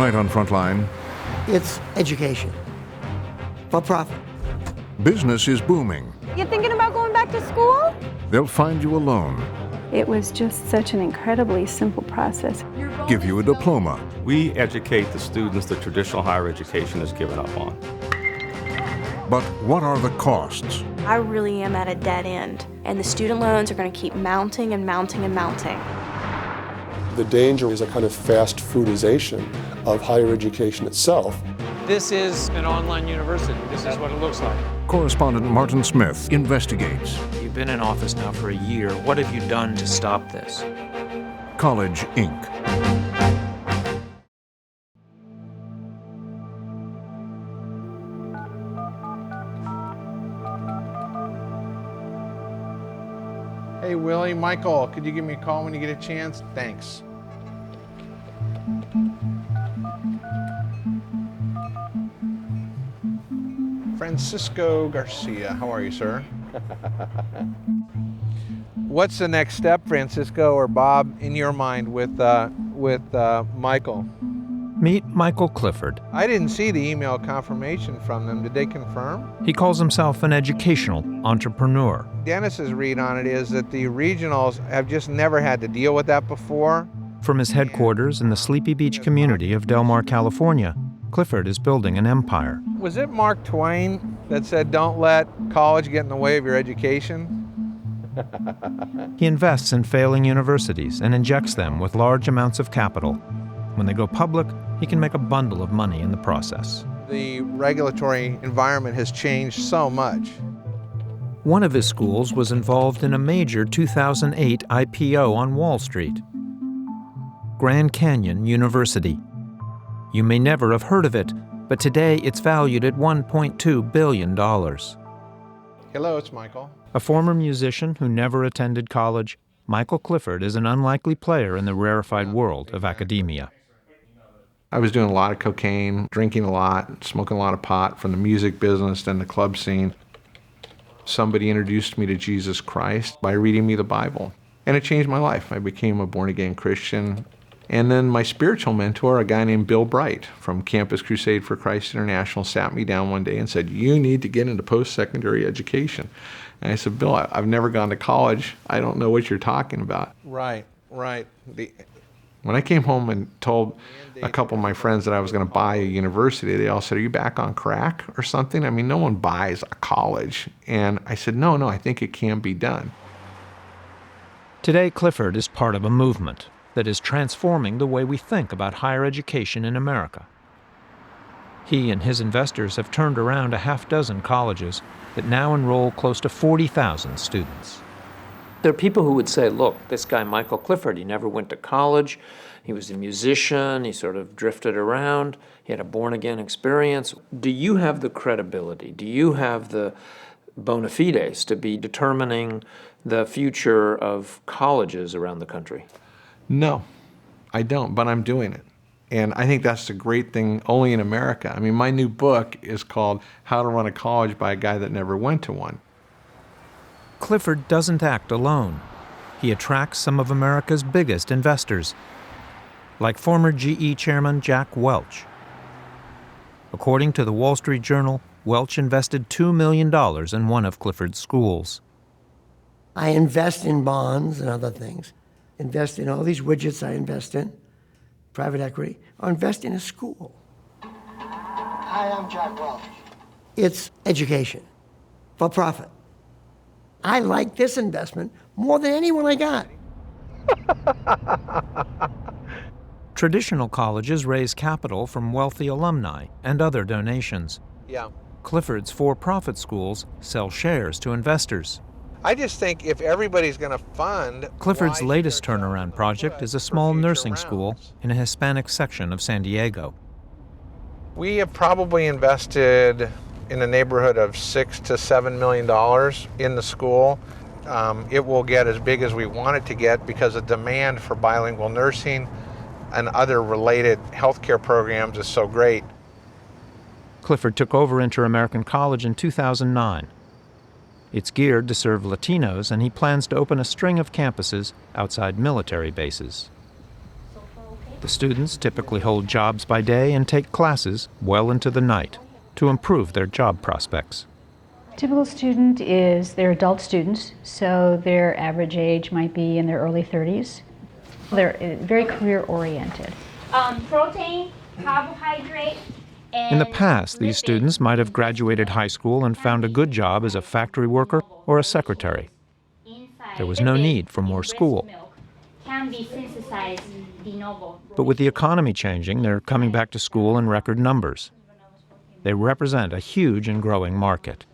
Tonight on Frontline, It's education. For profit. business is booming. You thinking about going back to school? They'll find you alone, It was just such an incredibly simple process. give you a diploma, We educate the students that traditional higher education has given up on. but what are the costs? I really am at a dead end, and the student loans are going to keep mounting and mounting and mounting. The danger is a kind of fast foodization of higher education itself. This is an online university. This is what it looks like. Correspondent Martin Smith investigates. You've been in office now for a year. What have you done to stop this? College Inc. Hey, Willie, Michael, could you give me a call when you get a chance? Thanks. Francisco Garcia, how are you, sir? What's the next step, Francisco or Bob, in your mind with Michael? Meet Michael Clifford. I didn't see the email confirmation from them. Did they confirm? He calls himself an educational entrepreneur. Dennis's read on it is that the regionals have just never had to deal with that before. From his headquarters in the Sleepy Beach community of Del Mar, California, Clifford is building an empire. Was it Mark Twain that said, "Don't let college get in the way of your education"? He invests in failing universities and injects them with large amounts of capital. When they go public, he can make a bundle of money in the process. The regulatory environment has changed so much. One of his schools was involved in a major 2008 IPO on Wall Street. Grand Canyon University. You may never have heard of it, but today it's valued at $1.2 billion. Hello, it's Michael. A former musician who never attended college, Michael Clifford is an unlikely player in the rarefied world of academia. I was doing a lot of cocaine, drinking a lot, smoking a lot of pot from the music business and the club scene. Somebody introduced me to Jesus Christ by reading me the Bible, and it changed my life. I became a born-again Christian. And then my spiritual mentor, a guy named Bill Bright from Campus Crusade for Christ International, sat me down one day and said, "You need to get into post-secondary education." And I said, "Bill, I've never gone to college. I don't know what you're talking about." Right. When I came home and told a couple of my friends that I was going to buy a university, they all said, "Are you back on crack or something? I mean, no one buys a college." And I said, no, I think it can be done. Today, Clifford is part of a movement that is transforming the way we think about higher education in America. He and his investors have turned around a half-dozen colleges that now enroll close to 40,000 students. There are people who would say, look, this guy Michael Clifford, he never went to college. He was a musician. He sort of drifted around. He had a born-again experience. Do you have the credibility? Do you have the bona fides to be determining the future of colleges around the country? No, I don't, but I'm doing it. And I think that's the great thing only in America. I mean, my new book is called How to Run a College by a Guy That Never Went to One. Clifford doesn't act alone. He attracts some of America's biggest investors, like former GE chairman Jack Welch. According to the Wall Street Journal, Welch invested $2 million in one of Clifford's schools. I invest in bonds and other things. Invest in all these widgets I invest in, private equity, or invest in a school. Hi, I'm Jack Welch. It's education. For profit. I like this investment more than anyone I got. Traditional colleges raise capital from wealthy alumni and other donations. Yeah. Clifford's for-profit schools sell shares to investors. I just think if everybody's going to fund... Clifford's latest turnaround project is a small nursing school in a Hispanic section of San Diego. We have probably invested in the neighborhood of $6 to $7 million in the school. It will get as big as we want it to get because the demand for bilingual nursing and other related healthcare programs is so great. Clifford took over Inter-American College in 2009. It's geared to serve Latinos, and he plans to open a string of campuses outside military bases. The students typically hold jobs by day and take classes well into the night to improve their job prospects. Typical student they're adult students, so their average age might be in their early 30s. They're very career-oriented. Protein, carbohydrate, and In the past, these students might have graduated high school and found a good job as a factory worker or a secretary. There was no need for more school. can be synthesized de novo. But with the economy changing, they're coming back to school in record numbers. They represent a huge and growing market.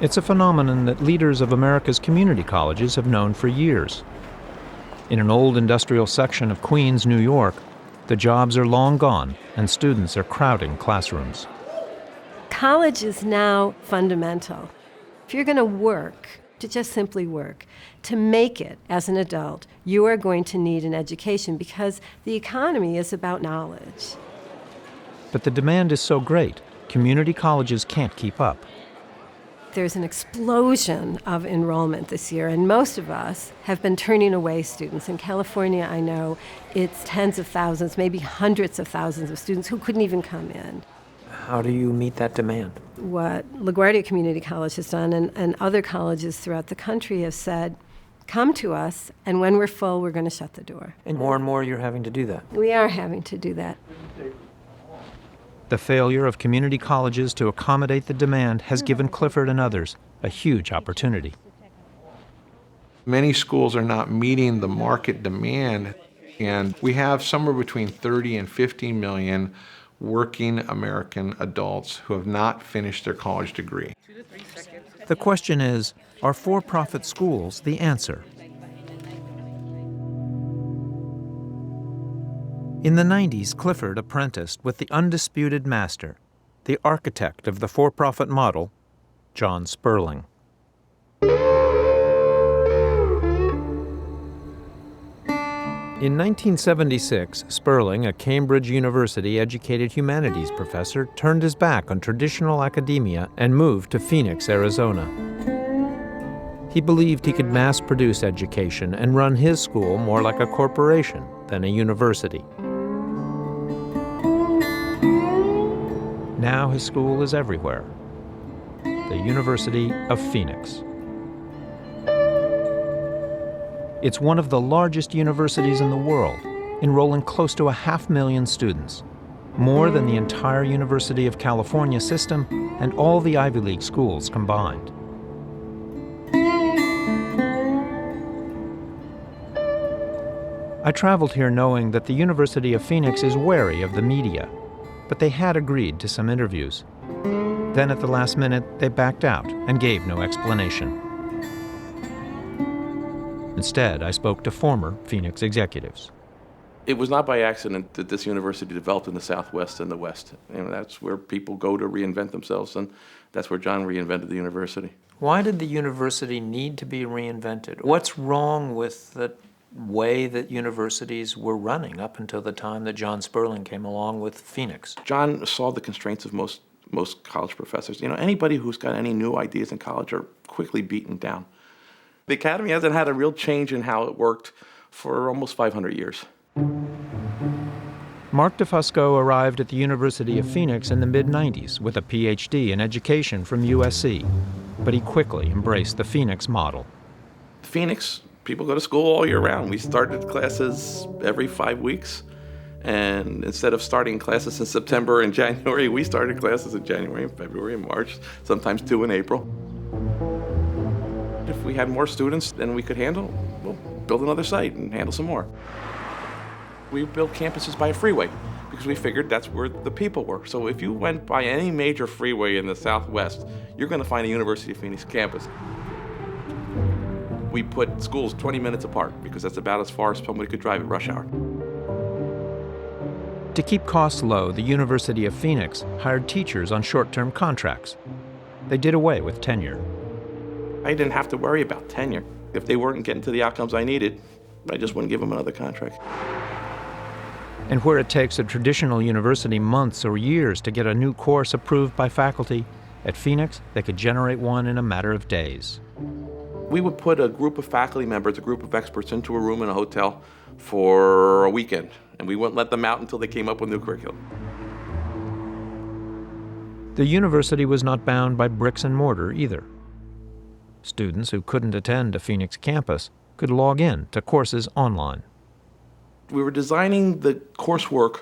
It's a phenomenon that leaders of America's community colleges have known for years. In an old industrial section of Queens, New York, the jobs are long gone and students are crowding classrooms. College is now fundamental. If you're going to work, to just simply work, to make it as an adult, you are going to need an education because the economy is about knowledge. But the demand is so great, community colleges can't keep up. There's an explosion of enrollment this year, and most of us have been turning away students. In California, I know it's tens of thousands, maybe hundreds of thousands of students who couldn't even come in. How do you meet that demand? What LaGuardia Community College has done and other colleges throughout the country have said, come to us, and when we're full, we're going to shut the door. And more you're having to do that. We are having to do that. The failure of community colleges to accommodate the demand has given Clifford and others a huge opportunity. Many schools are not meeting the market demand, and we have somewhere between 30 and 50 million working American adults who have not finished their college degree. The question is, are for-profit schools the answer? In the 90s, Clifford apprenticed with the undisputed master, the architect of the for-profit model, John Sperling. In 1976, Sperling, a Cambridge University-educated humanities professor, turned his back on traditional academia and moved to Phoenix, Arizona. He believed he could mass-produce education and run his school more like a corporation than a university. Now his school is everywhere. The University of Phoenix. It's one of the largest universities in the world, enrolling close to 500,000 students, more than the entire University of California system and all the Ivy League schools combined. I traveled here knowing that the University of Phoenix is wary of the media, but they had agreed to some interviews. Then at the last minute, they backed out and gave no explanation. Instead, I spoke to former Phoenix executives. It was not by accident that this university developed in the Southwest and the West. That's where people go to reinvent themselves, and that's where John reinvented the university. Why did the university need to be reinvented? What's wrong with the way that universities were running up until the time that John Sperling came along with Phoenix? John saw the constraints of most college professors. Anybody who's got any new ideas in college are quickly beaten down. The academy hasn't had a real change in how it worked for almost 500 years. Mark DeFusco arrived at the University of Phoenix in the mid-90s with a PhD in education from USC, but he quickly embraced the Phoenix model. Phoenix, people go to school all year round. We started classes every 5 weeks, and instead of starting classes in September and January, we started classes in January and February and March, sometimes 2 in April. If we had more students than we could handle, we'll build another site and handle some more. We built campuses by a freeway because we figured that's where the people were. So if you went by any major freeway in the Southwest, you're going to find a University of Phoenix campus. We put schools 20 minutes apart because that's about as far as somebody could drive at rush hour. To keep costs low, the University of Phoenix hired teachers on short-term contracts. They did away with tenure. I didn't have to worry about tenure. If they weren't getting to the outcomes I needed, I just wouldn't give them another contract. And where it takes a traditional university months or years to get a new course approved by faculty, at Phoenix, they could generate one in a matter of days. We would put a group of faculty members, a group of experts into a room in a hotel for a weekend, and we wouldn't let them out until they came up with new curriculum. The university was not bound by bricks and mortar either. Students who couldn't attend a Phoenix campus could log in to courses online. We were designing the coursework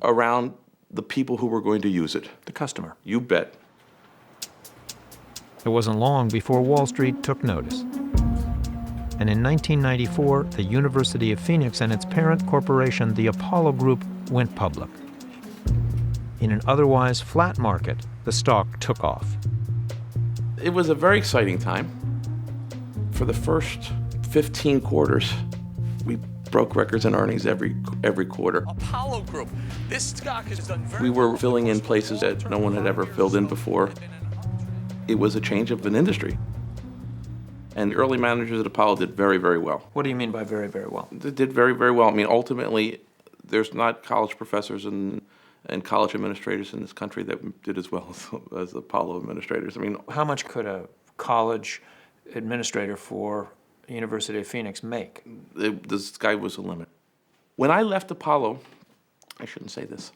around the people who were going to use it. The customer. You bet. It wasn't long before Wall Street took notice. And in 1994, the University of Phoenix and its parent corporation, the Apollo Group, went public. In an otherwise flat market, the stock took off. It was a very exciting time. For the first 15 quarters, we broke records in earnings every quarter. Apollo Group. This stock has done very We were filling in places that no one had ever filled in before. It was a change of an industry. And the early managers at Apollo did very, very well. What do you mean by very, very well? They did very, very well. I mean, ultimately, there's not college professors and college administrators in this country that did as well as Apollo administrators. I mean, how much could a college administrator for University of Phoenix make? The sky was the limit. When I left Apollo, I shouldn't say this.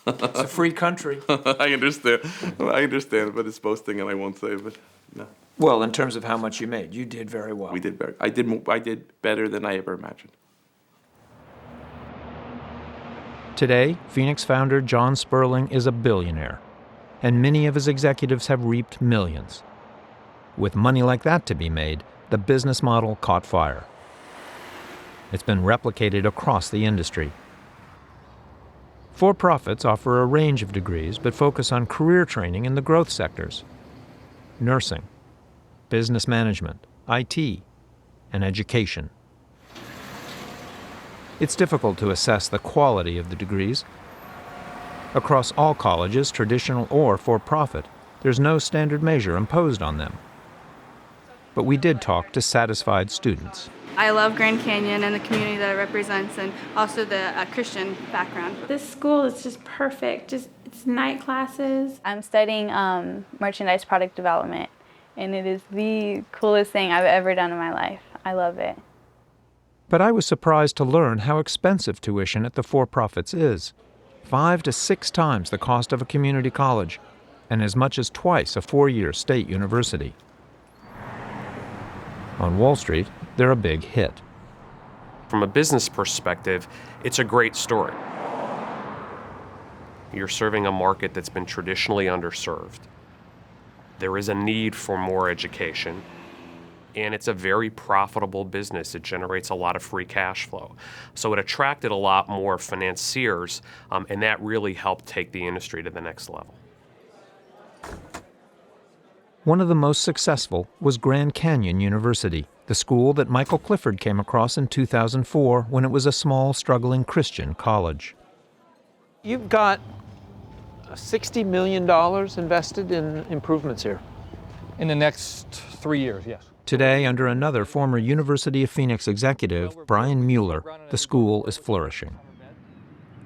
It's a free country. I understand, but it's boasting, and I won't say it. But no. Well, in terms of how much you made, you did very well. We did I did better than I ever imagined. Today, Phoenix founder John Sperling is a billionaire, and many of his executives have reaped millions. With money like that to be made, the business model caught fire. It's been replicated across the industry. For-profits offer a range of degrees, but focus on career training in the growth sectors: nursing, business management, IT, and education. It's difficult to assess the quality of the degrees. Across all colleges, traditional or for-profit, there's no standard measure imposed on them. But we did talk to satisfied students. I love Grand Canyon and the community that it represents, and also the Christian background. This school is just perfect. It's night classes. I'm studying merchandise product development, and it is the coolest thing I've ever done in my life. I love it. But I was surprised to learn how expensive tuition at the for-profits is. 5 to 6 times the cost of a community college, and as much as twice a 4-year state university. On Wall Street, they're a big hit. From a business perspective, it's a great story. You're serving a market that's been traditionally underserved. There is a need for more education, and it's a very profitable business. It generates a lot of free cash flow. So it attracted a lot more financiers, and that really helped take the industry to the next level. One of the most successful was Grand Canyon University, the school that Michael Clifford came across in 2004 when it was a small, struggling Christian college. You've got $60 million invested in improvements here. In the next 3 years, yes. Today, under another former University of Phoenix executive, Brian Mueller, the school is flourishing.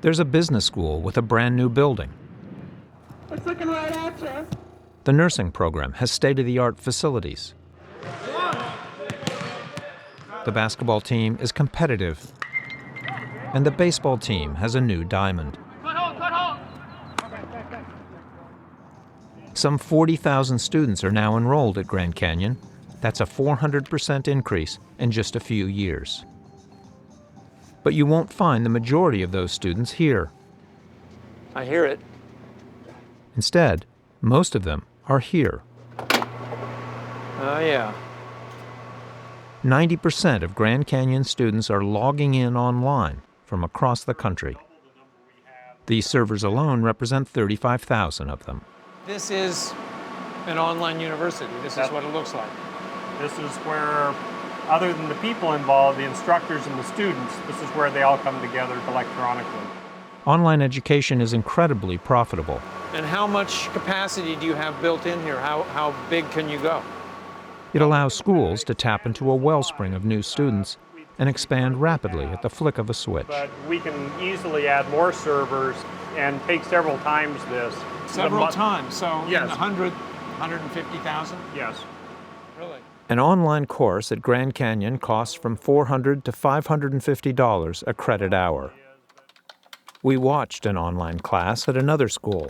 There's a business school with a brand new building. It's looking right at you. The nursing program has state-of-the-art facilities. The basketball team is competitive, and the baseball team has a new diamond. Some 40,000 students are now enrolled at Grand Canyon. That's a 400% increase in just a few years. But you won't find the majority of those students here. I hear it. Instead, most of them are here. Oh, yeah. 90% of Grand Canyon students are logging in online from across the country. These servers alone represent 35,000 of them. This is an online university. This is what it looks like. This is where, other than the people involved, the instructors and the students, this is where they all come together electronically. Online education is incredibly profitable. And how much capacity do you have built in here? How big can you go? It allows schools to tap into a wellspring of new students and expand rapidly at the flick of a switch. But we can easily add more servers and take several times this. Several times, so yes. 100, 150,000? Yes. Really? An online course at Grand Canyon costs from $400 to $550 a credit hour. We watched an online class at another school.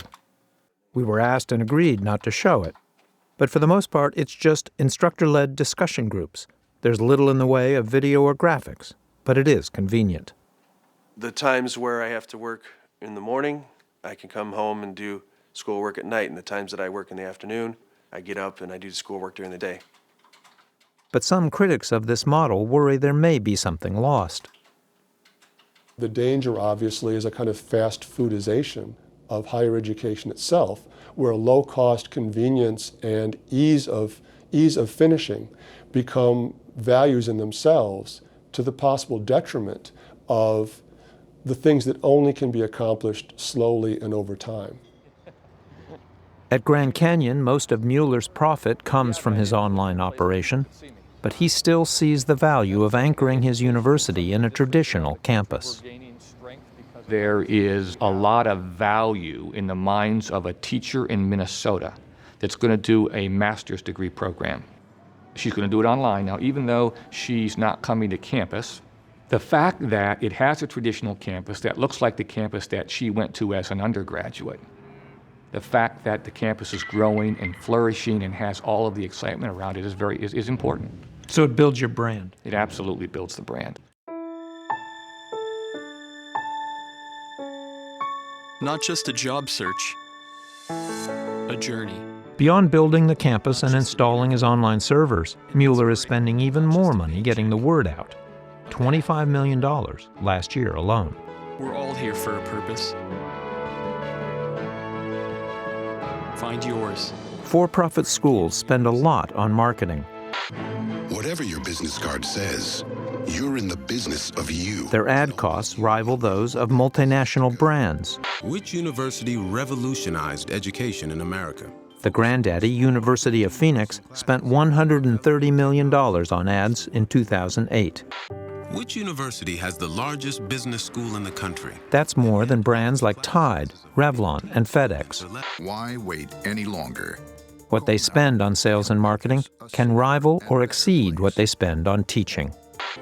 We were asked and agreed not to show it. But for the most part, it's just instructor-led discussion groups. There's little in the way of video or graphics, but it is convenient. The times where I have to work in the morning, I can come home and do schoolwork at night. And the times that I work in the afternoon, I get up and I do schoolwork during the day. But some critics of this model worry there may be something lost. The danger, obviously, is a kind of fast foodization of higher education itself, where low-cost convenience and ease of finishing become values in themselves to the possible detriment of the things that only can be accomplished slowly and over time. At Grand Canyon, most of Mueller's profit comes from his online operation, but he still sees the value of anchoring his university in a traditional campus. There is a lot of value in the minds of a teacher in Minnesota that's going to do a master's degree program. She's going to do it online. Now, even though she's not coming to campus, the fact that it has a traditional campus that looks like the campus that she went to as an undergraduate, the fact that the campus is growing and flourishing and has all of the excitement around it is important. So it builds your brand. It absolutely builds the brand. Not just a job search, a journey. Beyond building the campus and installing his online servers, Mueller is spending even more money getting the word out. $25 million last year alone. We're all here for a purpose. Find yours. For-profit schools spend a lot on marketing. Whatever your business card says, you're in the business of you. Their ad costs rival those of multinational brands. Which university revolutionized education in America? The granddaddy, University of Phoenix, spent $130 million on ads in 2008. Which university has the largest business school in the country? That's more than brands like Tide, Revlon, and FedEx. Why wait any longer? What they spend on sales and marketing can rival or exceed what they spend on teaching.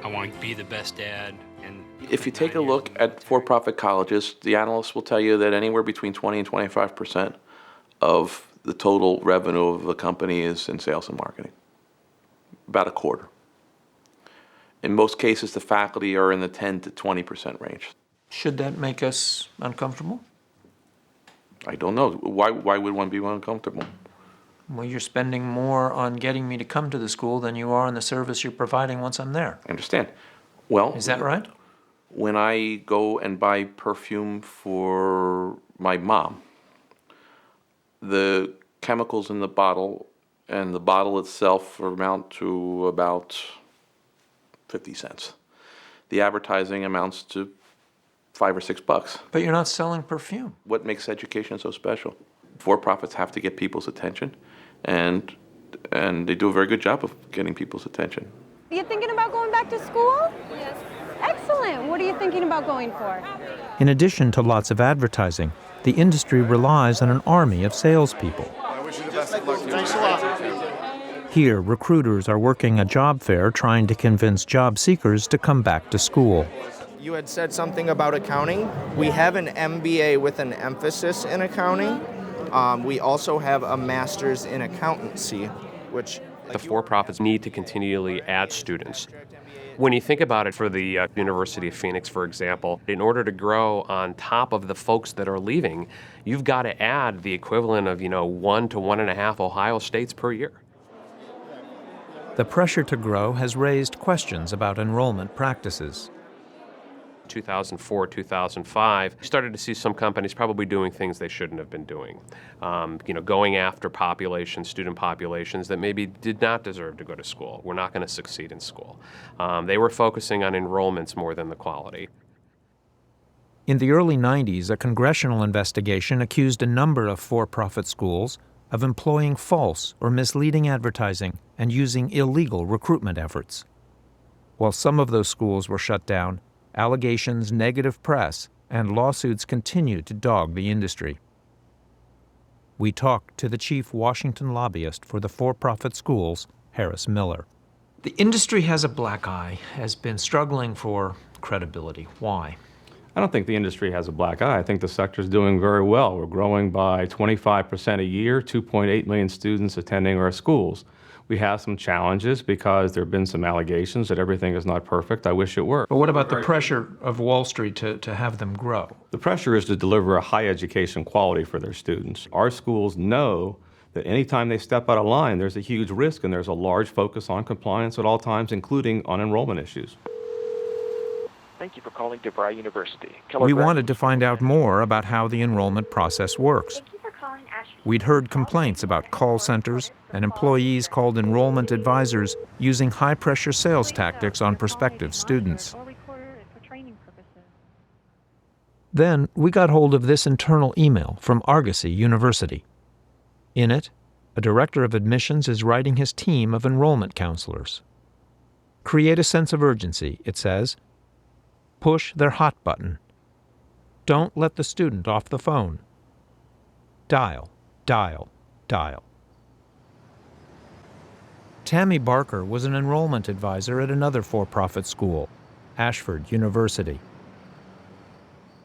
I want to be the best dad. And if you take a look at for-profit colleges, the analysts will tell you that anywhere between 20 and 25% of the total revenue of the company is in sales and marketing. About a quarter. In most cases, the faculty are in the 10 to 20% range. Should that make us uncomfortable? I don't know. Why would one be uncomfortable? Well, you're spending more on getting me to come to the school than you are on the service you're providing once I'm there. I understand. Well, is that right? When I go and buy perfume for my mom, the chemicals in the bottle and the bottle itself amount to about 50 cents. The advertising amounts to $5 or $6. But you're not selling perfume. What makes education so special? For-profits have to get people's attention, and they do a very good job of getting people's attention. Are you thinking about going back to school? Yes. Excellent. What are you thinking about going for? In addition to lots of advertising, the industry relies on an army of salespeople. I wish you the best of luck. Thanks a lot. Here, recruiters are working a job fair trying to convince job seekers to come back to school. You had said something about accounting. We have an MBA with an emphasis in accounting. We also have a master's in accountancy, which... The for-profits need to continually add students. When you think about it for the University of Phoenix, for example, in order to grow on top of the folks that are leaving, you've got to add the equivalent of, 1 to 1.5 Ohio States per year. The pressure to grow has raised questions about enrollment practices. 2004, 2005, we started to see some companies probably doing things they shouldn't have been doing. Going after student populations that maybe did not deserve to go to school, were not going to succeed in school. They were focusing on enrollments more than the quality. In the early 90s, a congressional investigation accused a number of for-profit schools of employing false or misleading advertising and using illegal recruitment efforts. While some of those schools were shut down, allegations, negative press, and lawsuits continue to dog the industry. We talked to the chief Washington lobbyist for the for-profit schools, Harris Miller. The industry has a black eye, has been struggling for credibility. Why? I don't think the industry has a black eye. I think the sector's doing very well. We're growing by 25% a year, 2.8 million students attending our schools. We have some challenges because there have been some allegations that everything is not perfect. I wish it were. But what about the pressure of Wall Street to have them grow? The pressure is to deliver a high education quality for their students. Our schools know that anytime they step out of line, there's a huge risk, and there's a large focus on compliance at all times, including on enrollment issues. Thank you for calling DeVry University. We wanted to find out more about how the enrollment process works. We'd heard complaints about call centers and employees called enrollment advisors using high-pressure sales tactics on prospective students. Then we got hold of this internal email from Argosy University. In it, a director of admissions is writing his team of enrollment counselors. Create a sense of urgency, it says. Push their hot button. Don't let the student off the phone. Dial, dial, dial. Tammy Barker was an enrollment advisor at another for-profit school, Ashford University.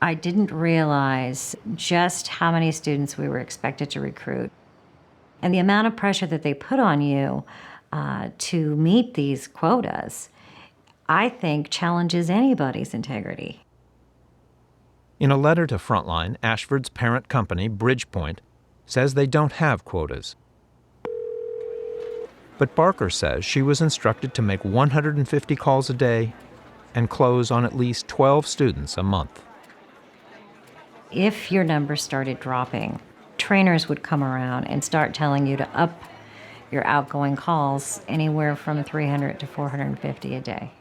I didn't realize just how many students we were expected to recruit. And the amount of pressure that they put on you to meet these quotas, I think, challenges anybody's integrity. In a letter to Frontline, Ashford's parent company, Bridgepoint, says they don't have quotas. But Barker says she was instructed to make 150 calls a day and close on at least 12 students a month. If your numbers started dropping, trainers would come around and start telling you to up your outgoing calls anywhere from 300 to 450 a day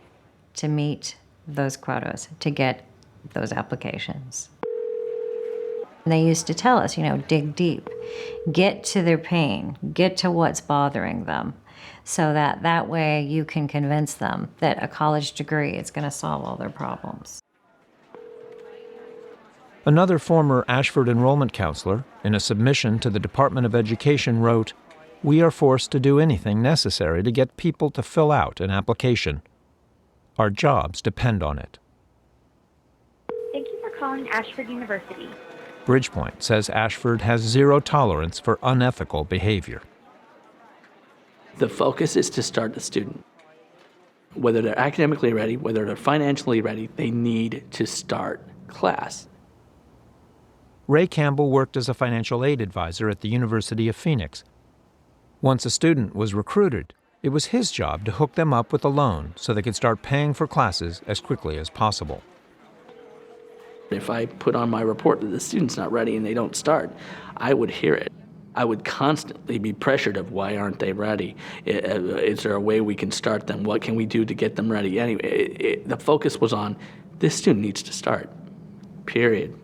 to meet those quotas, to get those applications. They used to tell us, dig deep, get to their pain, get to what's bothering them, so that way you can convince them that a college degree is going to solve all their problems. Another former Ashford enrollment counselor, in a submission to the Department of Education, wrote, "We are forced to do anything necessary to get people to fill out an application. Our jobs depend on it." Thank you for calling Ashford University. Bridgepoint says Ashford has zero tolerance for unethical behavior. The focus is to start the student. Whether they're academically ready, whether they're financially ready, they need to start class. Ray Campbell worked as a financial aid advisor at the University of Phoenix. Once a student was recruited, it was his job to hook them up with a loan so they could start paying for classes as quickly as possible. If I put on my report that the student's not ready and they don't start, I would hear it. I would constantly be pressured of why aren't they ready? Is there a way we can start them? What can we do to get them ready? Anyway, the focus was on this student needs to start, period.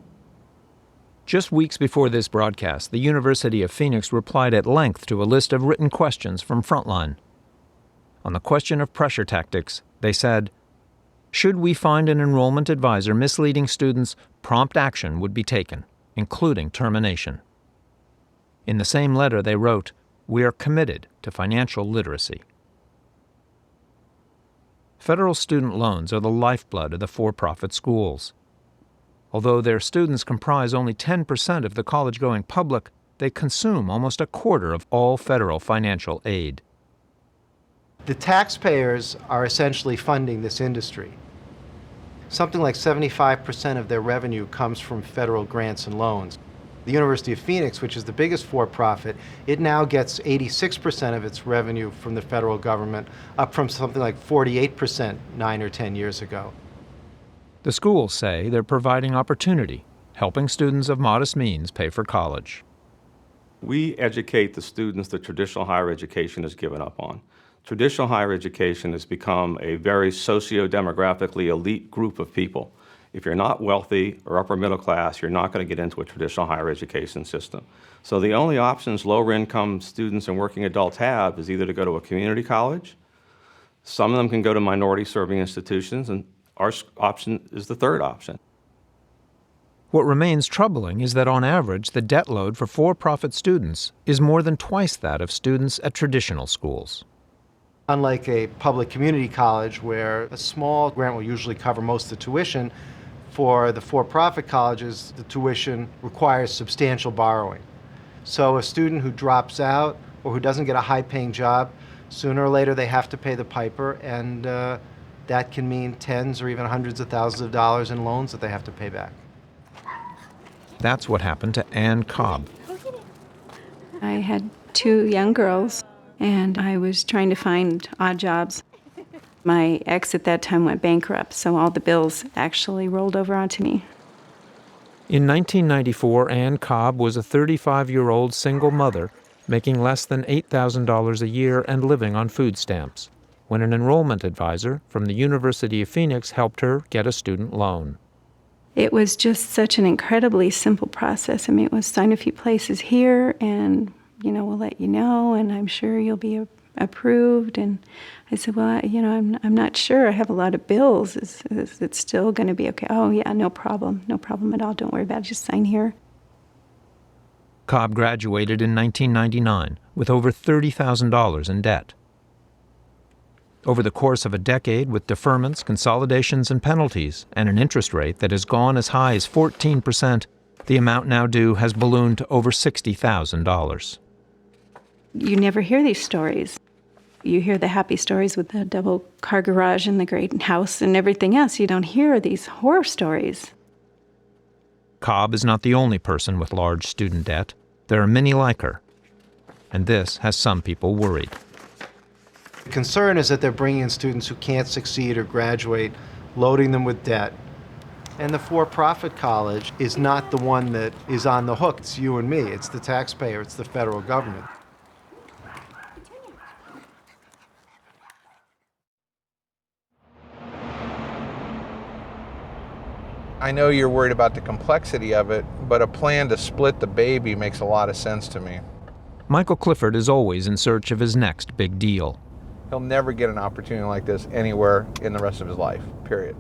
Just weeks before this broadcast, the University of Phoenix replied at length to a list of written questions from Frontline. On the question of pressure tactics, they said, "Should we find an enrollment advisor misleading students, prompt action would be taken, including termination." In the same letter, they wrote, "We are committed to financial literacy." Federal student loans are the lifeblood of the for-profit schools. Although their students comprise only 10% of the college-going public, they consume almost a quarter of all federal financial aid. The taxpayers are essentially funding this industry. Something like 75% of their revenue comes from federal grants and loans. The University of Phoenix, which is the biggest for-profit, it now gets 86% of its revenue from the federal government, up from something like 48% 9 or 10 years ago. The schools say they're providing opportunity, helping students of modest means pay for college. We educate the students that traditional higher education has given up on. Traditional higher education has become a very socio-demographically elite group of people. If you're not wealthy or upper middle class, you're not going to get into a traditional higher education system. So the only options lower income students and working adults have is either to go to a community college, some of them can go to minority serving institutions, and our option is the third option. What remains troubling is that on average, the debt load for for-profit students is more than twice that of students at traditional schools. Unlike a public community college where a small grant will usually cover most of the tuition, for the for-profit colleges, the tuition requires substantial borrowing. So a student who drops out or who doesn't get a high-paying job, sooner or later they have to pay the piper, and that can mean tens or even hundreds of thousands of dollars in loans that they have to pay back. That's what happened to Ann Cobb. I had 2 young girls, and I was trying to find odd jobs. My ex at that time went bankrupt, so all the bills actually rolled over onto me. In 1994, Ann Cobb was a 35-year-old single mother making less than $8,000 a year and living on food stamps, when an enrollment advisor from the University of Phoenix helped her get a student loan. It was just such an incredibly simple process. I mean, it was sign a few places here, and, we'll let you know, and I'm sure you'll be approved. And I said, well, I'm not sure. I have a lot of bills. Is it still going to be okay? Oh, yeah, no problem. No problem at all. Don't worry about it. Just sign here. Cobb graduated in 1999 with over $30,000 in debt. Over the course of a decade, with deferments, consolidations, and penalties, and an interest rate that has gone as high as 14%, the amount now due has ballooned to over $60,000. You never hear these stories. You hear the happy stories with the double car garage and the great house and everything else. You don't hear these horror stories. Cobb is not the only person with large student debt. There are many like her, and this has some people worried. The concern is that they're bringing in students who can't succeed or graduate, loading them with debt. And the for-profit college is not the one that is on the hook. It's you and me. It's the taxpayer. It's the federal government. I know you're worried about the complexity of it, but a plan to split the baby makes a lot of sense to me. Michael Clifford is always in search of his next big deal. He'll never get an opportunity like this anywhere in the rest of his life, period.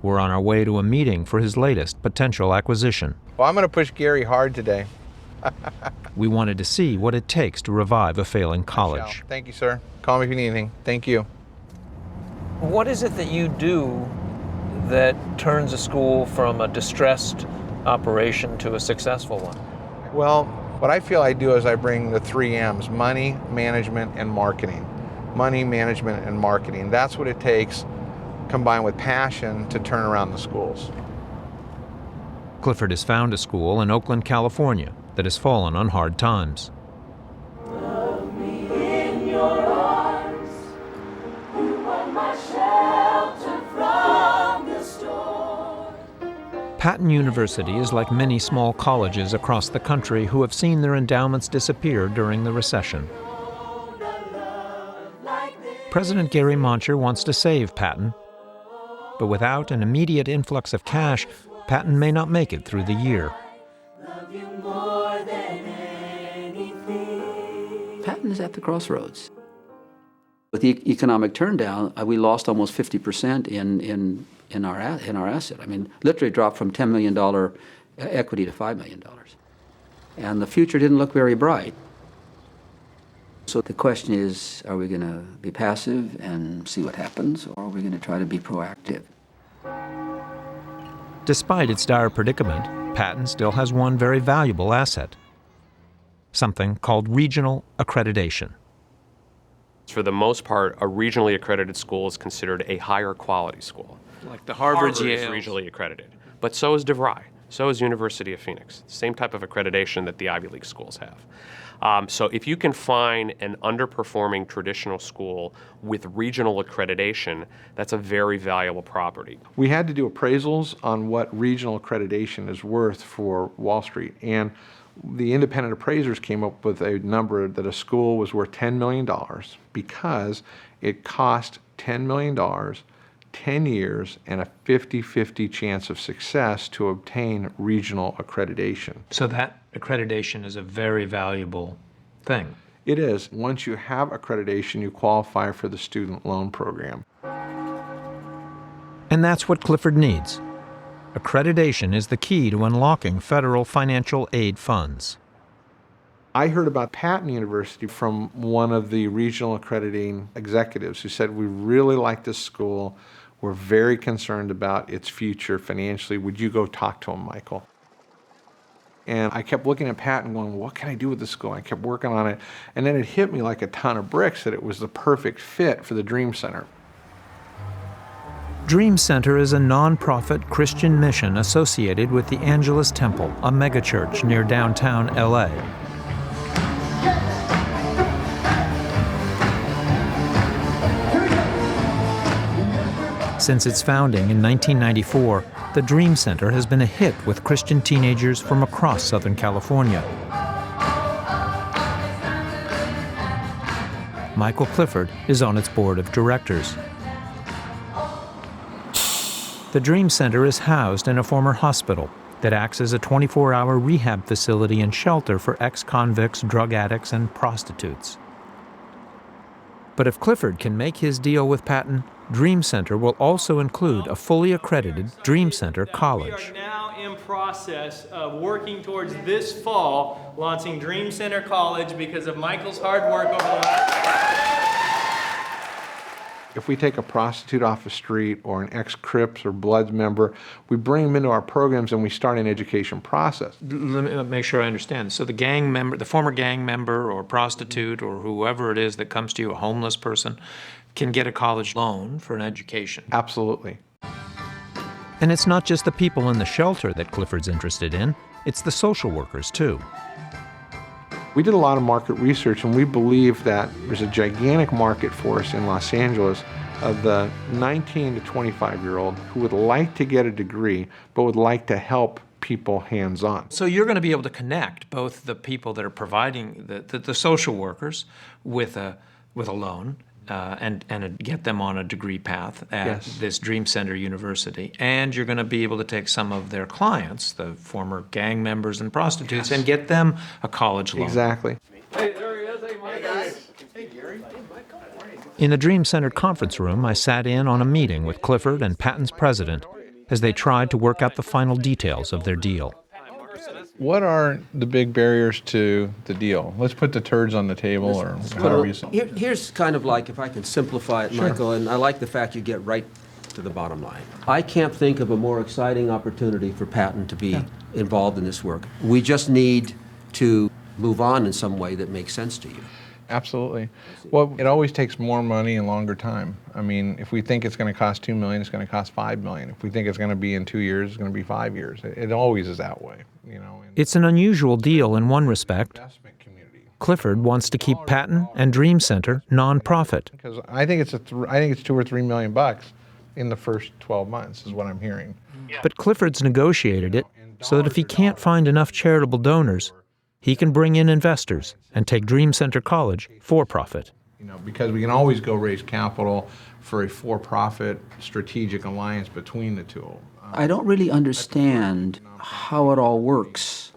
We're on our way to a meeting for his latest potential acquisition. Well, I'm going to push Gary hard today. We wanted to see what it takes to revive a failing college. Thank you, sir. Call me if you need anything. Thank you. What is it that you do that turns a school from a distressed operation to a successful one? Well, what I feel I do is I bring the 3 M's: money, management, and marketing. Money, management, and marketing. That's what it takes, combined with passion, to turn around the schools. Clifford has found a school in Oakland, California that has fallen on hard times. Patton University is like many small colleges across the country who have seen their endowments disappear during the recession. President Gary Moncher wants to save Patton, but without an immediate influx of cash, Patton may not make it through the year. Patton is at the crossroads. With the economic turndown, we lost almost 50% in our asset. I mean, literally dropped from $10 million equity to $5 million. And the future didn't look very bright. So the question is, are we going to be passive and see what happens, or are we going to try to be proactive? Despite its dire predicament, Patton still has one very valuable asset, something called regional accreditation. For the most part, a regionally accredited school is considered a higher quality school. Like the Harvard's, Harvard is Yales. regionally accredited, but so is DeVry, so is University of Phoenix. Same type of accreditation that the Ivy League schools have. So if you can find an underperforming traditional school with regional accreditation, that's a very valuable property. We had to do appraisals on what regional accreditation is worth for Wall Street, and the independent appraisers came up with a number that a school was worth $10 million because it cost $10 million, 10 years, and a 50-50 chance of success to obtain regional accreditation. So that accreditation is a very valuable thing. It is. Once you have accreditation, you qualify for the student loan program. And that's what Clifford needs. Accreditation is the key to unlocking federal financial aid funds. I heard about Patton University from one of the regional accrediting executives who said, we really like this school. We're very concerned about its future financially. Would you go talk to him, Michael? And I kept looking at Patton going, what can I do with this school? I kept working on it. And then it hit me like a ton of bricks that it was the perfect fit for the Dream Center. Dream Center is a nonprofit Christian mission associated with the Angelus Temple, a megachurch near downtown LA. Since its founding in 1994, the Dream Center has been a hit with Christian teenagers from across Southern California. Michael Clifford is on its board of directors. The Dream Center is housed in a former hospital that acts as a 24-hour rehab facility and shelter for ex-convicts, drug addicts, and prostitutes. But if Clifford can make his deal with Patton, Dream Center will also include a fully accredited Dream Center College. We are now in process of working towards this fall launching Dream Center College because of Michael's hard work over the last... If we take a prostitute off the street or an ex-Crips or Bloods member, we bring them into our programs and we start an education process. Let me make sure I understand. So the gang member, the former gang member or prostitute or whoever it is that comes to you, a homeless person, can get a college loan for an education. Absolutely. And it's not just the people in the shelter that Clifford's interested in, it's the social workers too. We did a lot of market research and we believe that there's a gigantic market for us in Los Angeles of the 19 to 25-year-old who would like to get a degree but would like to help people hands-on. So you're going to be able to connect both the people that are providing the social workers with a loan and get them on a degree path at this Dream Center University. And you're going to be able to take some of their clients, the former gang members and prostitutes, and get them a college loan. Exactly. Hey, there he is. Hey, Mike. Hey, guys. Hey, Gary. In the Dream Center conference room, I sat in on a meeting with Clifford and Patton's president as they tried to work out the final details of their deal. What are the big barriers to the deal? Let's put the turds on the table, or however you say. Here's kind of like, if I can simplify it, Michael, and I like the fact you get right to the bottom line. I can't think of a more exciting opportunity for Patton to be involved in this work. We just need to move on in some way that makes sense to you. Absolutely. Well, it always takes more money and longer time. I mean, if we think it's going to cost $2 million, it's going to cost $5 million. If we think it's going to be in 2 years, it's going to be 5 years. It always is that way, you know. It's an unusual deal in one respect. Clifford wants to keep Patton and Dream Center nonprofit. Because I think it's $2 or $3 million in the first 12 months is what I'm hearing. But Clifford's negotiated it so that if he can't find enough charitable donors, he can bring in investors and take Dream Center College for profit. You know, because we can always go raise capital for a for-profit strategic alliance between the two. I don't really understand how it all works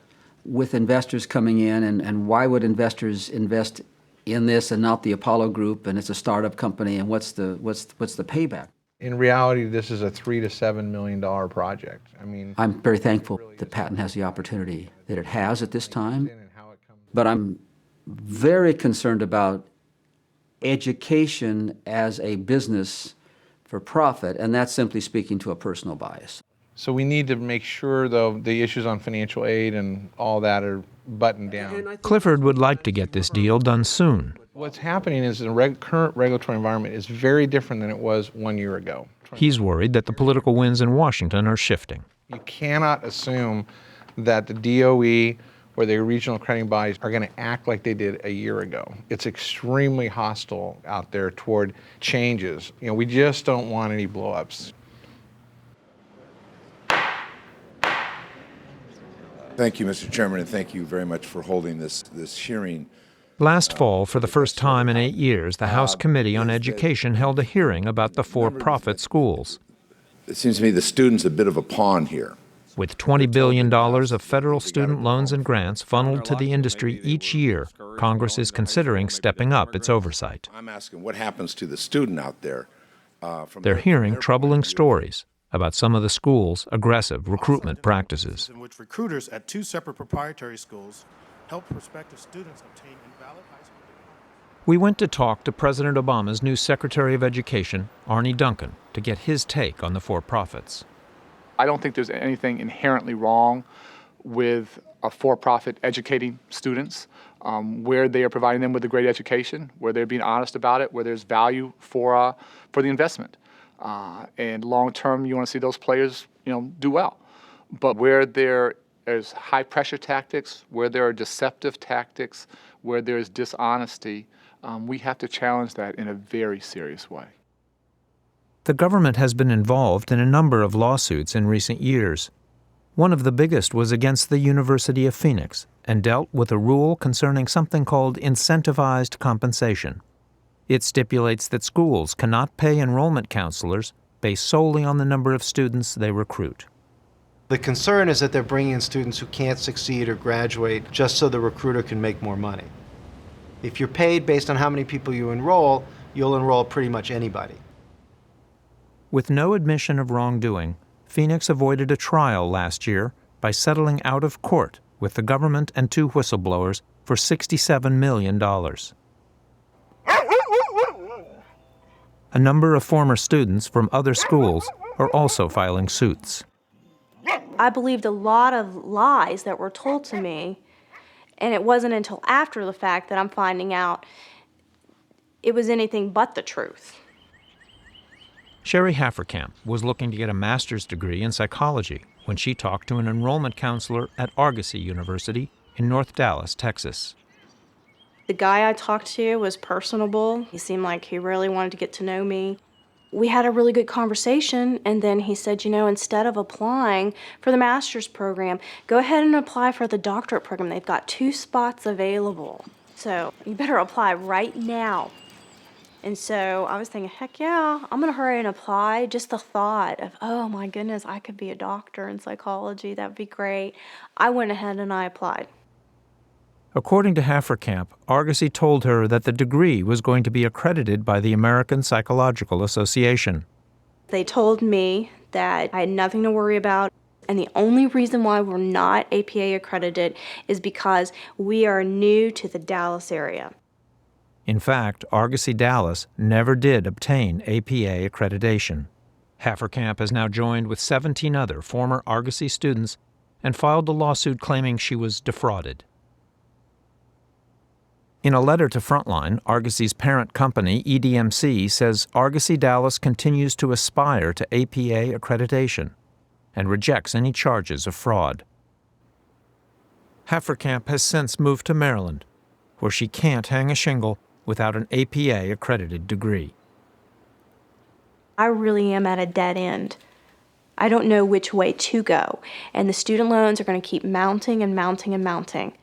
with investors coming in, and why would investors invest in this and not the Apollo Group, and it's a startup company, and what's the payback? In reality, this is a $3 to $7 million project. I mean, I'm very thankful that Patton has the opportunity that it has at this time, but I'm very concerned about education as a business for profit, and that's simply speaking to a personal bias. So we need to make sure, though, the issues on financial aid and all that are buttoned down. Clifford would like to get this deal done soon. What's happening is the current regulatory environment is very different than it was 1 year ago. He's worried that the political winds in Washington are shifting. You cannot assume that the DOE or the regional accrediting bodies are going to act like they did a year ago. It's extremely hostile out there toward changes. You know, we just don't want any blow-ups. Thank you, Mr. Chairman, and thank you very much for holding this hearing. Last fall, for the first time in 8 years, the House Committee on Education held a hearing about the for-profit schools. It seems to me the student's a bit of a pawn here. With $20 billion of federal student loans and grants funneled to the industry each year, Congress is considering stepping up its oversight. I'm asking what happens to the student out there. They're hearing troubling stories about some of the school's aggressive recruitment practices. In which recruiters at 2 separate proprietary schools help prospective students obtain invalid high school diplomas. We went to talk to President Obama's new Secretary of Education, Arne Duncan, to get his take on the for-profits. I don't think there's anything inherently wrong with a for-profit educating students, where they are providing them with a great education, where they're being honest about it, where there's value for the investment. And long-term, you want to see those players, do well. But where there is high-pressure tactics, where there are deceptive tactics, where there is dishonesty, we have to challenge that in a very serious way. The government has been involved in a number of lawsuits in recent years. One of the biggest was against the University of Phoenix and dealt with a rule concerning something called incentivized compensation. It stipulates that schools cannot pay enrollment counselors based solely on the number of students they recruit. The concern is that they're bringing in students who can't succeed or graduate just so the recruiter can make more money. If you're paid based on how many people you enroll, you'll enroll pretty much anybody. With no admission of wrongdoing, Phoenix avoided a trial last year by settling out of court with the government and 2 whistleblowers for $67 million. A number of former students from other schools are also filing suits. I believed a lot of lies that were told to me, and it wasn't until after the fact that I'm finding out it was anything but the truth. Sherry Hafferkamp was looking to get a master's degree in psychology when she talked to an enrollment counselor at Argosy University in North Dallas, Texas. The guy I talked to was personable. He seemed like he really wanted to get to know me. We had a really good conversation, and then he said, instead of applying for the master's program, go ahead and apply for the doctorate program. They've got 2 spots available. So you better apply right now. And so I was thinking, heck yeah, I'm going to hurry and apply. Just the thought of, oh my goodness, I could be a doctor in psychology. That would be great. I went ahead and I applied. According to Hafferkamp, Argosy told her that the degree was going to be accredited by the American Psychological Association. They told me that I had nothing to worry about, and the only reason why we're not APA accredited is because we are new to the Dallas area. In fact, Argosy Dallas never did obtain APA accreditation. Hafferkamp has now joined with 17 other former Argosy students and filed a lawsuit claiming she was defrauded. In a letter to Frontline, Argosy's parent company, EDMC, says Argosy Dallas continues to aspire to APA accreditation and rejects any charges of fraud. Hafferkamp has since moved to Maryland, where she can't hang a shingle without an APA accredited degree. I really am at a dead end. I don't know which way to go, and the student loans are going to keep mounting and mounting and mounting.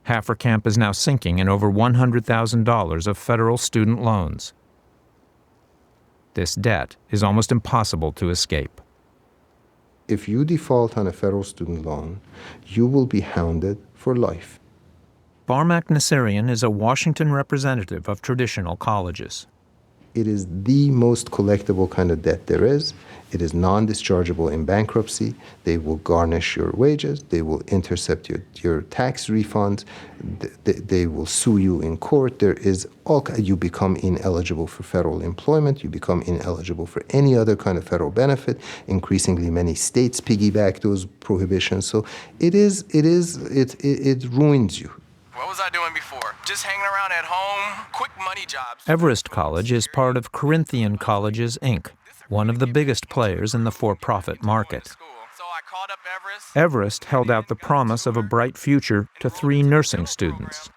Hafferkamp is now sinking in over $100,000 of federal student loans. This debt is almost impossible to escape. If you default on a federal student loan, you will be hounded for life. Barmak Nasserian is a Washington representative of traditional colleges. It is the most collectible kind of debt there is. It is non-dischargeable in bankruptcy. They will garnish your wages. They will intercept your tax refunds. They will sue you in court. You become ineligible for federal employment. You become ineligible for any other kind of federal benefit. Increasingly, many states piggyback those prohibitions. So it ruins you. What was I doing before? Just hanging around at home, quick money jobs. Everest College is part of Corinthian Colleges, Inc., one of the biggest players in the for-profit market. Everest held out the promise of a bright future to 3 nursing students.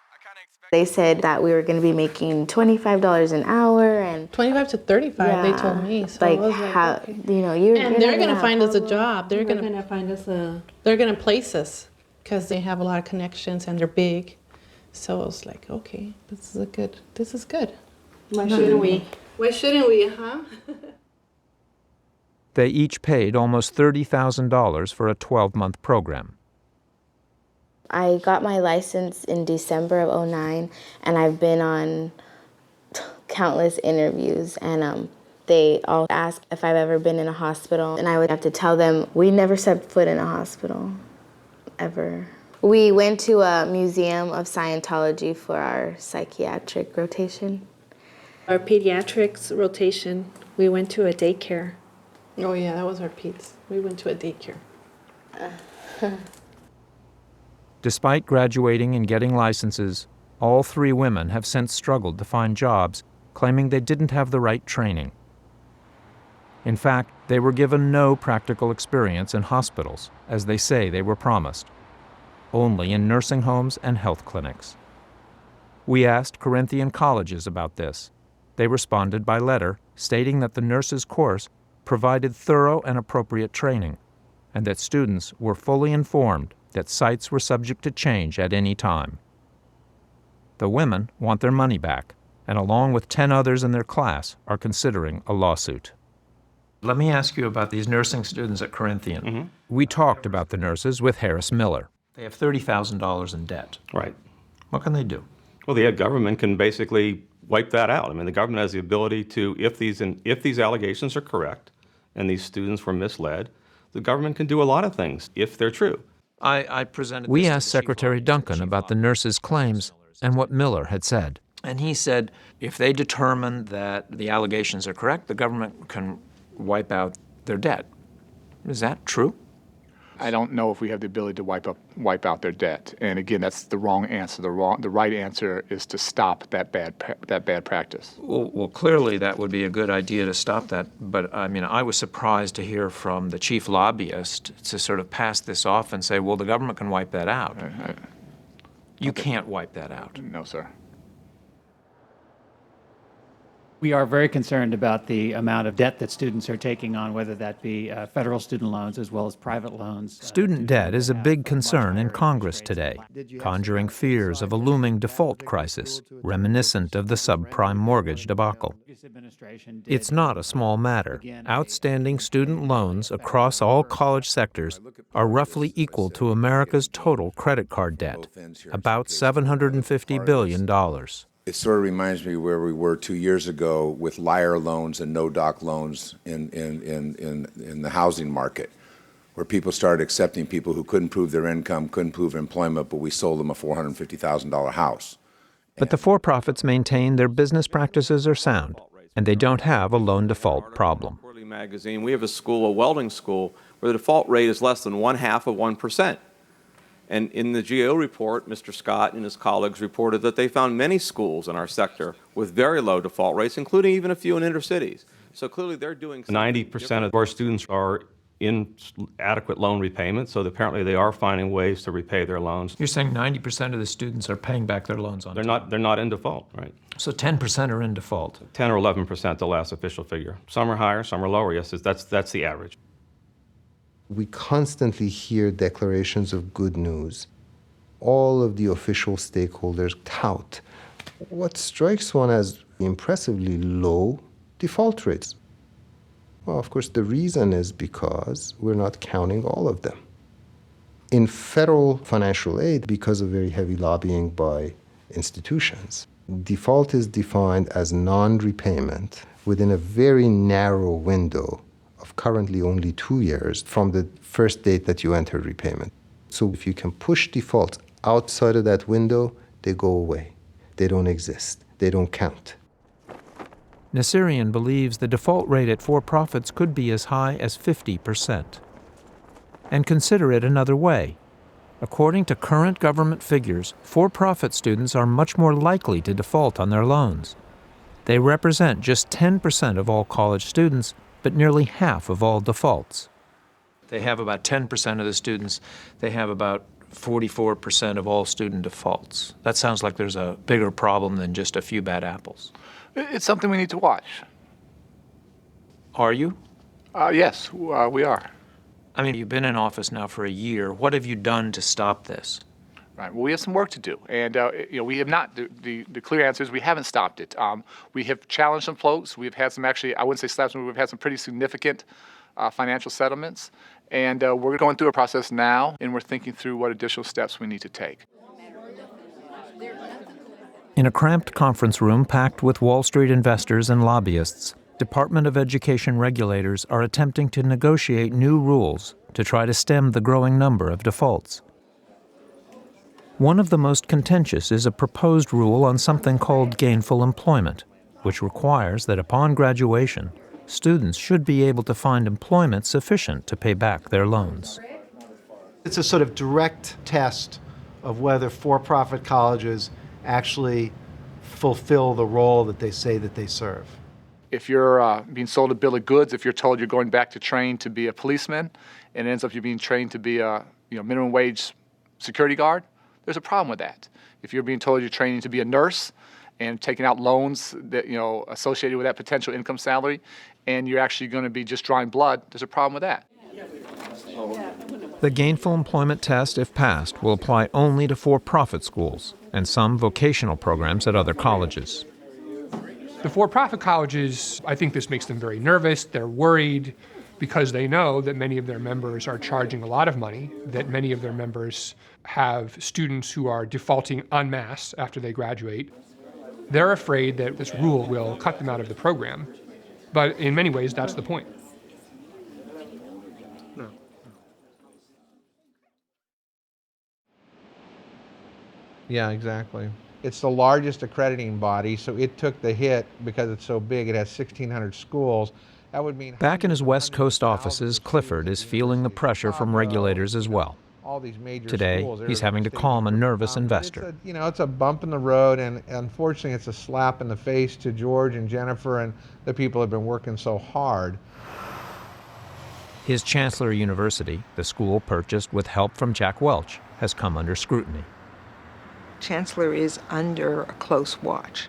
They said that we were going to be making $25 an hour and 25 to 35. They told me. So like, I was like, how okay. you're they're going to find us a job. They're going to find us they're going to place us because they have a lot of connections and they're big. So I was like, okay, this is good. Why shouldn't we? Why shouldn't we, huh? They each paid almost $30,000 for a 12-month program. I got my license in December of 2009, and I've been on countless interviews, and They all ask if I've ever been in a hospital, and I would have to tell them, we never set foot in a hospital, ever. We went to a museum of Scientology for our psychiatric rotation. Our pediatrics rotation, we went to a daycare. Oh yeah, that was our peds. We went to a daycare. Despite graduating and getting licenses, all three women have since struggled to find jobs, claiming they didn't have the right training. In fact, they were given no practical experience in hospitals, as they say they were promised, only in nursing homes and health clinics. We asked Corinthian colleges about this. They responded by letter, stating that the nurses' course provided thorough and appropriate training, and that students were fully informed that sites were subject to change at any time. The women want their money back, and along with 10 others in their class, are considering a lawsuit. Let me ask you about these nursing students at Corinthian. Mm-hmm. We talked about the nurses with Harris Miller. They have $30,000 in debt. Right. What can they do? Well, the government can basically wipe that out. I mean, the government has the ability to, if these allegations are correct and these students were misled, the government can do a lot of things if they're true. We asked Secretary Duncan about the nurses' claims and what Miller had said. And he said if they determine that the allegations are correct, the government can wipe out their debt. Is that true? I don't know if we have the ability to wipe out their debt. And again, that's the wrong answer. The right answer is to stop that bad practice. Well, clearly that would be a good idea to stop that. But I mean, I was surprised to hear from the chief lobbyist to sort of pass this off and say, well, the government can wipe that out. You can't wipe that out. No, sir. We are very concerned about the amount of debt that students are taking on, whether that be federal student loans as well as private loans. Student debt is a big concern in Congress today, conjuring fears of a looming default crisis, reminiscent of the subprime mortgage debacle. It's not a small matter. Outstanding student loans across all college sectors are roughly equal to America's total credit card debt, about $750 billion. It sort of reminds me where we were 2 years ago with liar loans and no-doc loans in the housing market, where people started accepting people who couldn't prove their income, couldn't prove employment, but we sold them a $450,000 house. But the for-profits maintain their business practices are sound, and they don't have a loan default problem. Magazine, we have a school, a welding school, where the default rate is less than 0.5%. And in the GAO report, Mr. Scott and his colleagues reported that they found many schools in our sector with very low default rates, including even a few in intercities. So clearly they're doing something 90% of our students are in adequate loan repayment, so apparently they are finding ways to repay their loans. You're saying 90% of the students are paying back their loans on time? They're not in default, right? So 10% are in default? 10 or 11%, the last official figure. Some are higher, some are lower. Yes, that's the average. We constantly hear declarations of good news. All of the official stakeholders tout what strikes one as impressively low default rates. Well, of course, the reason is because we're not counting all of them. In federal financial aid, because of very heavy lobbying by institutions, default is defined as non-repayment within a very narrow window of currently only 2 years from the first date that you enter repayment. So if you can push defaults outside of that window, they go away. They don't exist. They don't count. Nassirian believes the default rate at for-profits could be as high as 50%. And consider it another way. According to current government figures, for-profit students are much more likely to default on their loans. They represent just 10% of all college students, but nearly half of all defaults. They have about 10% of the students. They have about 44% of all student defaults. That sounds like there's a bigger problem than just a few bad apples. It's something we need to watch. Are you? Yes, we are. I mean, you've been in office now for a year. What have you done to stop this? Right. Well, we have some work to do, and we have not. The clear answer is we haven't stopped it. We have challenged some folks. We've had some actually, I wouldn't say slaps, but we've had some pretty significant financial settlements, and we're going through a process now, and we're thinking through what additional steps we need to take. In a cramped conference room packed with Wall Street investors and lobbyists, Department of Education regulators are attempting to negotiate new rules to try to stem the growing number of defaults. One of the most contentious is a proposed rule on something called gainful employment, which requires that upon graduation, students should be able to find employment sufficient to pay back their loans. It's a sort of direct test of whether for-profit colleges actually fulfill the role that they say that they serve. If you're being sold a bill of goods, if you're told you're going back to train to be a policeman, and it ends up you're being trained to be a minimum wage security guard, there's a problem with that. If you're being told you're training to be a nurse and taking out loans that associated with that potential income salary, and you're actually going to be just drawing blood, there's a problem with that. The gainful employment test, if passed, will apply only to for-profit schools and some vocational programs at other colleges. The for-profit colleges, I think this makes them very nervous. They're worried because they know that many of their members are charging a lot of money, that many of their members have students who are defaulting en masse after they graduate. They're afraid that this rule will cut them out of the program, but in many ways, that's the point. Yeah, exactly. It's the largest accrediting body, so it took the hit because it's so big. It has 1,600 schools. That would mean back in his West Coast offices, Clifford is feeling the pressure from regulators as well. All these major Today, schools, he's having to calm a nervous investor. It's a bump in the road, and unfortunately, it's a slap in the face to George and Jennifer and the people who have been working so hard. His Chancellor University, the school purchased with help from Jack Welch, has come under scrutiny. Chancellor is under a close watch.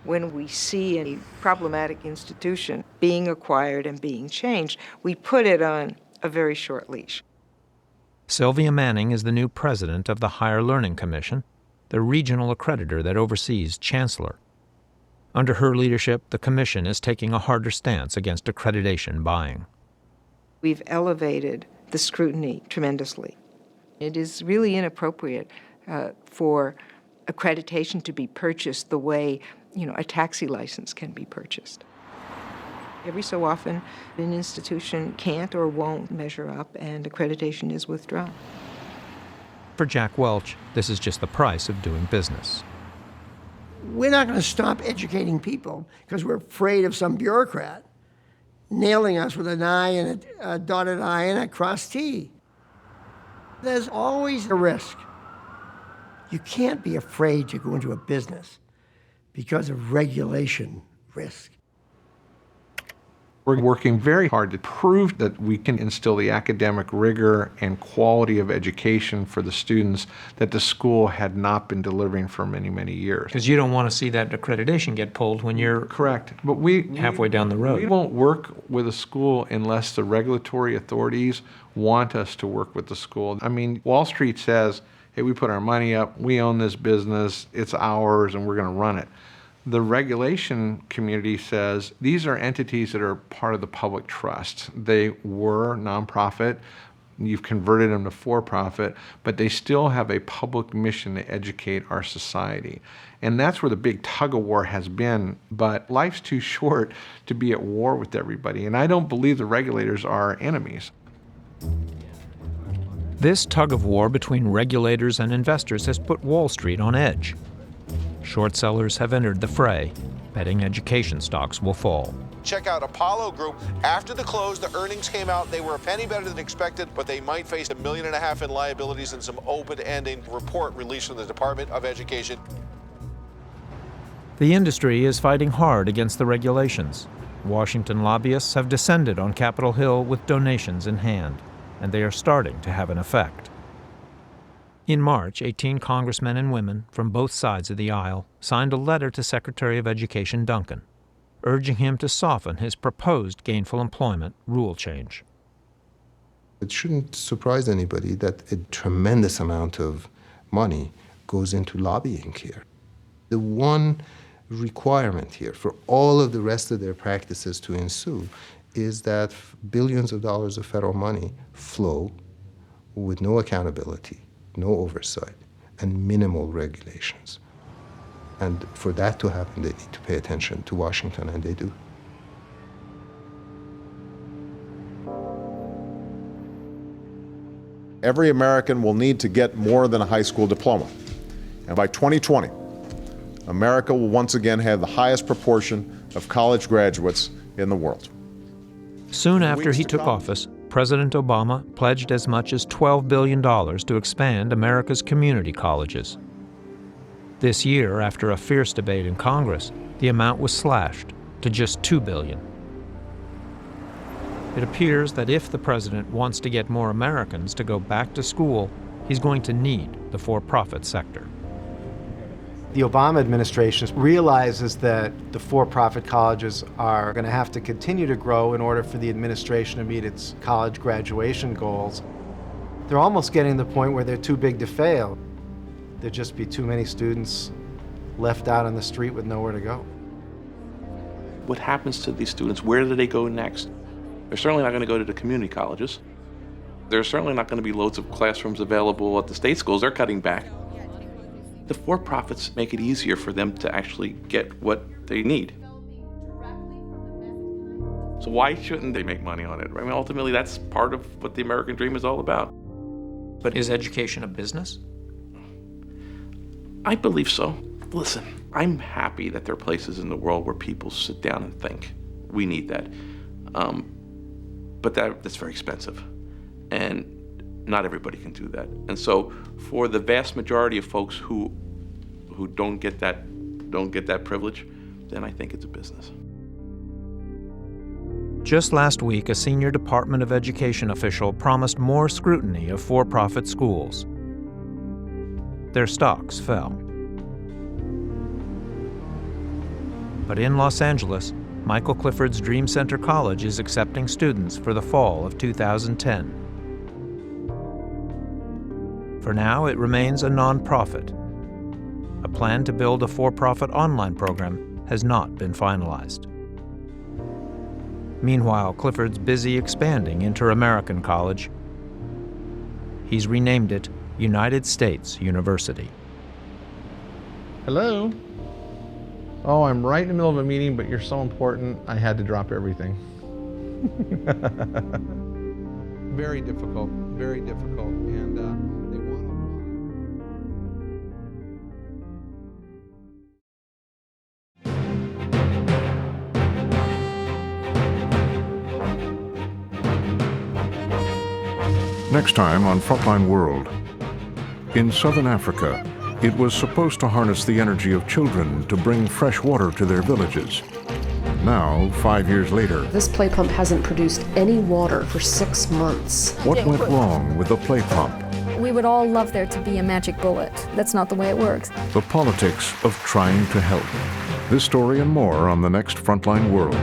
When we see a problematic institution being acquired and being changed, we put it on a very short leash. Sylvia Manning is the new president of the Higher Learning Commission, the regional accreditor that oversees Chancellor. Under her leadership, the commission is taking a harder stance against accreditation buying. We've elevated the scrutiny tremendously. It is really inappropriate for accreditation to be purchased the way, a taxi license can be purchased. Every so often, an institution can't or won't measure up, and accreditation is withdrawn. For Jack Welch, this is just the price of doing business. We're not going to stop educating people because we're afraid of some bureaucrat nailing us with an I and a dotted I and a crossed T. There's always a risk. You can't be afraid to go into a business because of regulation risk. We're working very hard to prove that we can instill the academic rigor and quality of education for the students that the school had not been delivering for many, many years. Because you don't want to see that accreditation get pulled when you're correct, but halfway down the road. We won't work with a school unless the regulatory authorities want us to work with the school. I mean, Wall Street says, hey, we put our money up, we own this business, it's ours, and we're going to run it. The regulation community says these are entities that are part of the public trust. They were nonprofit, you've converted them to for-profit, but they still have a public mission to educate our society. And that's where the big tug-of-war has been, but life's too short to be at war with everybody, and I don't believe the regulators are our enemies. This tug-of-war between regulators and investors has put Wall Street on edge. Short sellers have entered the fray, betting education stocks will fall. Check out Apollo Group. After the close, the earnings came out. They were a penny better than expected, but they might face $1.5 million in liabilities and some open-ending report released from the Department of Education. The industry is fighting hard against the regulations. Washington lobbyists have descended on Capitol Hill with donations in hand, and they are starting to have an effect. In March, 18 congressmen and women from both sides of the aisle signed a letter to Secretary of Education Duncan, urging him to soften his proposed gainful employment rule change. It shouldn't surprise anybody that a tremendous amount of money goes into lobbying here. The one requirement here for all of the rest of their practices to ensue is that billions of dollars of federal money flow with no accountability, no oversight, and minimal regulations. And for that to happen, they need to pay attention to Washington, and they do. every American will need to get more than a high school diploma. And by 2020, America will once again have the highest proportion of college graduates in the world. Soon after he took office, President Obama pledged as much as $12 billion to expand America's community colleges. This year, after a fierce debate in Congress, the amount was slashed to just $2 billion. It appears that if the president wants to get more Americans to go back to school, he's going to need the for-profit sector. The Obama administration realizes that the for-profit colleges are going to have to continue to grow in order for the administration to meet its college graduation goals. They're almost getting to the point where they're too big to fail. There'd just be too many students left out on the street with nowhere to go. What happens to these students? Where do they go next? They're certainly not going to go to the community colleges. There's certainly not going to be loads of classrooms available at the state schools. They're cutting back. The for-profits make it easier for them to actually get what they need. So why shouldn't they make money on it? I mean, ultimately, that's part of what the American dream is all about. But is education a business? I believe so. Listen, I'm happy that there are places in the world where people sit down and think. We need that. But that's very expensive. And not everybody can do that. And so for the vast majority of folks who don't get that privilege, then I think it's a business. Just last week, a senior Department of Education official promised more scrutiny of for-profit schools. Their stocks fell. But in Los Angeles, Michael Clifford's Dream Center College is accepting students for the fall of 2010. For now, it remains a nonprofit. A plan to build a for-profit online program has not been finalized. Meanwhile, Clifford's busy expanding Inter-American College. He's renamed it United States University. Hello? Oh, I'm right in the middle of a meeting, but you're so important, I had to drop everything. Very difficult, very difficult. And they want Next time on Frontline World. In southern Africa, it was supposed to harness the energy of children to bring fresh water to their villages. Now, 5 years later, this play pump hasn't produced any water for 6 months. what went wrong with the play pump? We would all love there to be a magic bullet. That's not the way it works. The politics of trying to help. This story and more on the next Frontline World.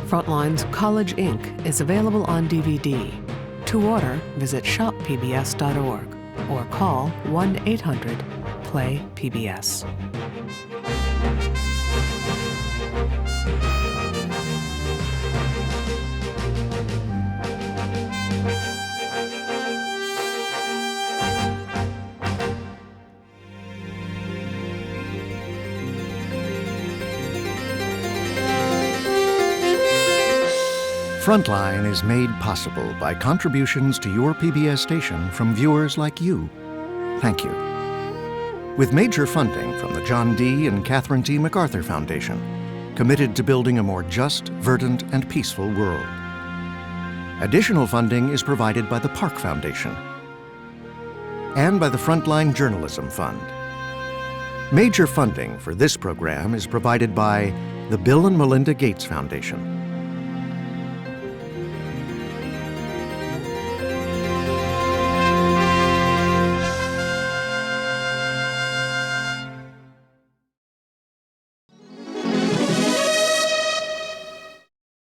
Frontline's College Inc. is available on DVD. To order, visit shoppbs.org or call 1-800-PLAY-PBS. Frontline is made possible by contributions to your PBS station from viewers like you. Thank you. With major funding from the John D. and Catherine T. MacArthur Foundation, committed to building a more just, verdant, and peaceful world. Additional funding is provided by the Park Foundation and by the Frontline Journalism Fund. Major funding for this program is provided by the Bill and Melinda Gates Foundation,